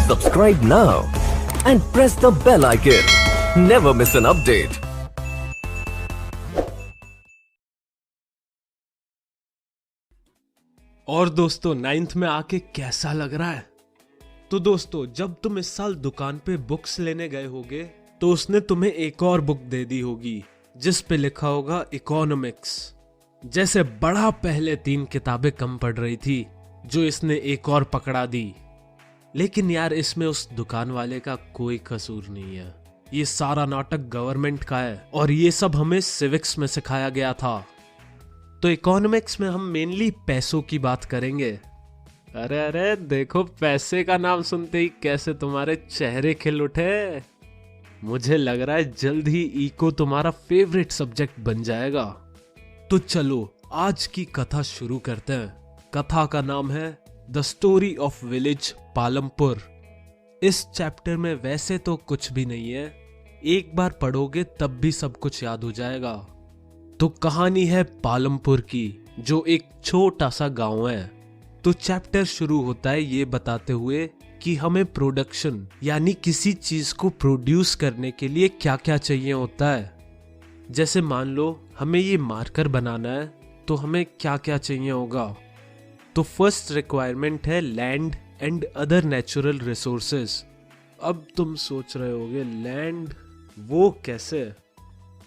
Subscribe now and press the bell icon. Never miss an update. और दोस्तों 9th में आके कैसा लग रहा है? तो दोस्तों जब तुम इस साल दुकान पे बुक्स लेने गए होगे तो उसने तुम्हें एक और बुक दे दी होगी जिस पे लिखा होगा इकोनॉमिक्स। जैसे बड़ा पहले 3 किताबें कम पड़ रही थी जो इसने एक और पकड़ा दी। लेकिन यार इसमें उस दुकान वाले का कोई कसूर नहीं है, ये सारा नाटक गवर्नमेंट का है और ये सब हमें सिविक्स में सिखाया गया था। तो इकोनॉमिक्स में हम मेनली पैसों की बात करेंगे। अरे अरे देखो पैसे का नाम सुनते ही कैसे तुम्हारे चेहरे खिल उठे। मुझे लग रहा है जल्द ही इको तुम्हारा फेवरेट सब्जेक्ट बन जाएगा। तो चलो आज की कथा शुरू करते हैं। कथा का नाम है the story of village Palampur. इस चैप्टर में वैसे तो कुछ भी नहीं है, एक बार पढ़ोगे तब भी सब कुछ याद हो जाएगा। तो कहानी है पालमपुर की जो एक छोटा सा गांव है। तो चैप्टर शुरू होता है ये बताते हुए कि हमें प्रोडक्शन यानी किसी चीज को प्रोड्यूस करने के लिए क्या क्या चाहिए होता है। जैसे मान लो हमें ये मार्कर बनाना है तो हमें क्या क्या चाहिए होगा। तो फर्स्ट रिक्वायरमेंट है land and other natural resources. अब तुम सोच रहे होगे लैंड वो कैसे?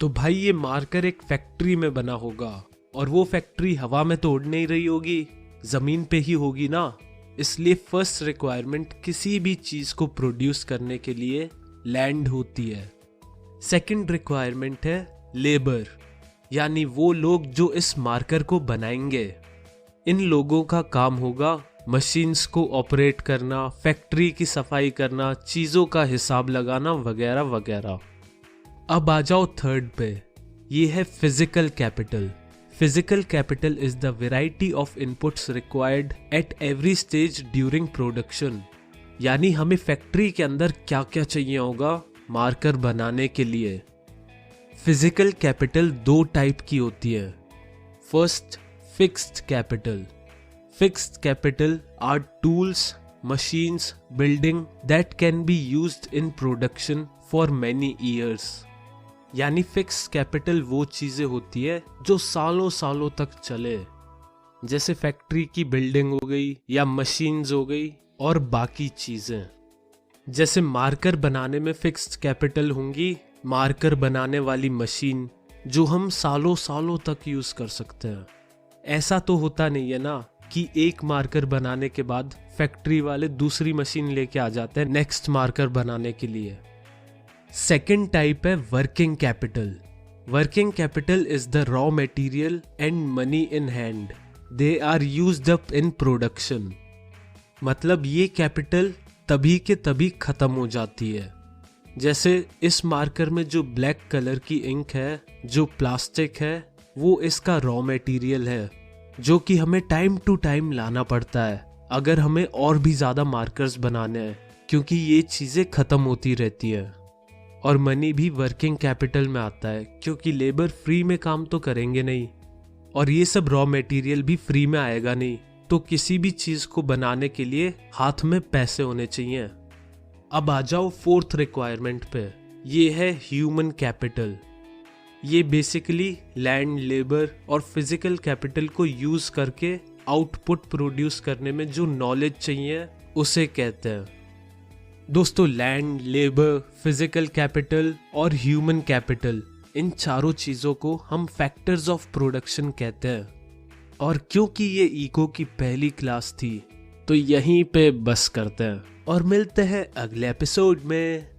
तो भाई ये मार्कर एक फैक्ट्री में बना होगा और वो फैक्ट्री हवा में तो उड़ नहीं रही होगी, जमीन पे ही होगी ना। इसलिए फर्स्ट रिक्वायरमेंट किसी भी चीज को प्रोड्यूस करने के लिए लैंड होती है। सेकंड रिक्वायरमेंट है लेबर यानी वो लोग जो इस मार्कर को बनाएंगे। इन लोगों का काम होगा मशीन्स को ऑपरेट करना, फैक्ट्री की सफाई करना, चीजों का हिसाब लगाना वगैरह वगैरह। अब आ जाओ थर्ड पे, ये है physical capital. Physical capital is the variety of inputs required at every stage during production. यानी हमें फैक्ट्री के अंदर क्या क्या चाहिए होगा मार्कर बनाने के लिए। फिजिकल कैपिटल 2 टाइप की होती है। First fixed capital. Fixed capital R tools, machines, building that can be used in production for many years. यानी फिक्स कैपिटल वो चीजें होती है जो सालों सालों तक चले, जैसे फैक्ट्री की बिल्डिंग हो गई या मशीन्स हो गई और बाकी चीजें। जैसे मार्कर बनाने में फिक्स्ड कैपिटल होंगी मार्कर बनाने वाली मशीन जो हम सालों सालों तक यूज कर सकते हैं। ऐसा तो होता नहीं है ना कि एक मार्कर बनाने के बाद फैक्ट्री वाले दूसरी मशीन लेके आ जाते हैं नेक्स्ट मार्कर बनाने के लिए। सेकेंड टाइप है working capital. Working capital is the raw material and money in hand, they are used up in production. मतलब ये कैपिटल तभी के तभी खत्म हो जाती है। जैसे इस मार्कर में जो ब्लैक कलर की इंक है, जो प्लास्टिक है, वो इसका रॉ मटेरियल है जो कि हमें टाइम टू टाइम लाना पड़ता है अगर हमें और भी ज्यादा मार्कर्स बनाने हैं, क्योंकि ये चीजें खत्म होती रहती है। और मनी भी वर्किंग कैपिटल में आता है क्योंकि लेबर फ्री में काम तो करेंगे नहीं और ये सब रॉ मटेरियल भी फ्री में आएगा नहीं। तो किसी भी चीज को बनाने के लिए हाथ में पैसे होने चाहिए। अब आ जाओ फोर्थ रिक्वायरमेंट पे, ये है ह्यूमन कैपिटल। ये बेसिकली लैंड, लेबर और फिजिकल कैपिटल को यूज करके आउटपुट प्रोड्यूस करने में जो नॉलेज चाहिए उसे कहते हैं। दोस्तों लैंड, लेबर, फिजिकल कैपिटल और ह्यूमन कैपिटल, इन चारों चीजों को हम फैक्टर्स ऑफ प्रोडक्शन कहते हैं। और क्योंकि ये इको की पहली क्लास थी तो यहीं पे बस करते हैं और मिलते हैं अगले एपिसोड में।